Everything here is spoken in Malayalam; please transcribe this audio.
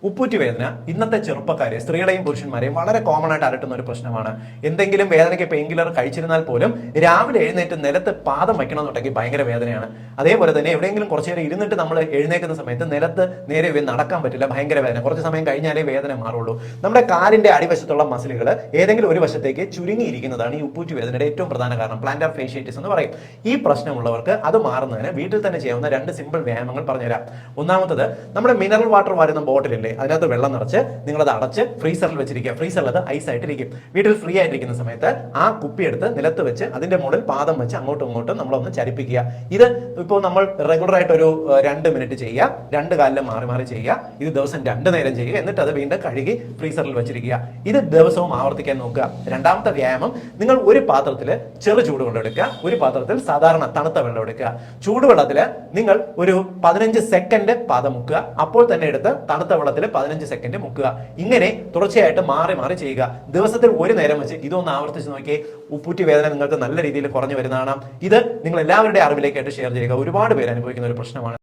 ഉപ്പൂറ്റി വേദന ഇന്നത്തെ ചെറുപ്പക്കാരെ, സ്ത്രീകളെയും പുരുഷന്മാരെയും വളരെ കോമൺ ആയിട്ട് അലട്ടുന്ന ഒരു പ്രശ്നമാണ്. എന്തെങ്കിലും വേദനയ്ക്ക് പെയിൻ കില്ലർ കഴിച്ചിരുന്നാൽ പോലും രാവിലെ എഴുന്നേറ്റ് നിലത്ത് പാദം വയ്ക്കണമെന്നുണ്ടെങ്കിൽ ഭയങ്കര വേദനയാണ്. അതേപോലെ തന്നെ എവിടെയെങ്കിലും കുറച്ചു നേരം ഇരുന്നിട്ട് നമ്മൾ എഴുന്നേക്കുന്ന സമയത്ത് നിലത്ത് നേരെ നടക്കാൻ പറ്റില്ല, ഭയങ്കര വേദന. കുറച്ച് സമയം കഴിഞ്ഞാലേ വേദന മാറുള്ളൂ. നമ്മുടെ കാലിന്റെ അടിവശത്തുള്ള മസിലുകൾ ഏതെങ്കിലും ഒരു വശത്തേക്ക് ചുരുങ്ങിയിരിക്കുന്നതാണ് ഈ ഉപ്പൂറ്റി വേദനയുടെ ഏറ്റവും പ്രധാന കാരണം. പ്ലാന്റാർ ഫേഷ്യേറ്റിസ് എന്ന് പറയും. ഈ പ്രശ്നമുള്ളവർക്ക് അത് മാറുന്നതിന് വീട്ടിൽ തന്നെ ചെയ്യാവുന്ന 2 സിമ്പിൾ വ്യായാമങ്ങൾ പറഞ്ഞുതരാം. ഒന്നാമത്തത്, നമ്മുടെ മിനറൽ വാട്ടർ വരുന്ന ബോട്ടിലില്ലേ, അതിനകത്ത് വെള്ളം നിറച്ച് നിങ്ങളത് അടച്ച് ഫ്രീസറിൽ വെച്ചിരിക്കുക. ഫ്രീസറിൽ അത് ഐസ് ആയിട്ടിരിക്കും. വീട്ടിൽ ഫ്രീ ആയിട്ടിരിക്കുന്ന സമയത്ത് ആ കുപ്പി എടുത്ത് നിലത്ത് വെച്ച് അതിന്റെ മുകളിൽ പാദം വെച്ച് അങ്ങോട്ടും ഇങ്ങോട്ടും നമ്മളൊന്ന് ചരിപ്പിക്കുക. ഇത് ഇപ്പോൾ നമ്മൾ റെഗുലർ ആയിട്ട് ഒരു 2 മിനിറ്റ് ചെയ്യുക, 2 കാലിലും മാറി മാറി ചെയ്യുക. ഇത് ദിവസം 2 നേരം ചെയ്യുക. എന്നിട്ട് അത് വീണ്ടും കഴുകി ഫ്രീസറിൽ വെച്ചിരിക്കുക. ഇത് ദിവസവും ആവർത്തിക്കാൻ നോക്കുക. രണ്ടാമത്തെ വ്യായാമം, നിങ്ങൾ ഒരു പാത്രത്തിൽ ചെറു ചൂടുവെള്ളം എടുക്കുക, ഒരു പാത്രത്തിൽ സാധാരണ തണുത്ത വെള്ളം എടുക്കുക. ചൂടുവെള്ളത്തിൽ നിങ്ങൾ ഒരു 15 സെക്കൻഡ് പാദം മുക്കുക, അപ്പോൾ തന്നെ എടുത്ത് തണുത്ത വെള്ളത്തിൽ 15 സെക്കൻഡ് മുക്കുക. ഇങ്ങനെ തുടർച്ചയായിട്ട് മാറി മാറി ചെയ്യുക. ദിവസത്തിൽ 1 നേരം വെച്ച് ഇതൊന്ന് ആവർത്തിച്ച് നോക്കിയേ. ഉപ്പൂറ്റി വേദന നിങ്ങൾക്ക് നല്ല രീതിയിൽ കുറഞ്ഞു വരുന്നതാണ്. ഇത് നിങ്ങൾ എല്ലാവരുടെയും അറിവിലേക്കായിട്ട് ഷെയർ ചെയ്യുക. ഒരുപാട് പേര് അനുഭവിക്കുന്ന ഒരു പ്രശ്നമാണ്.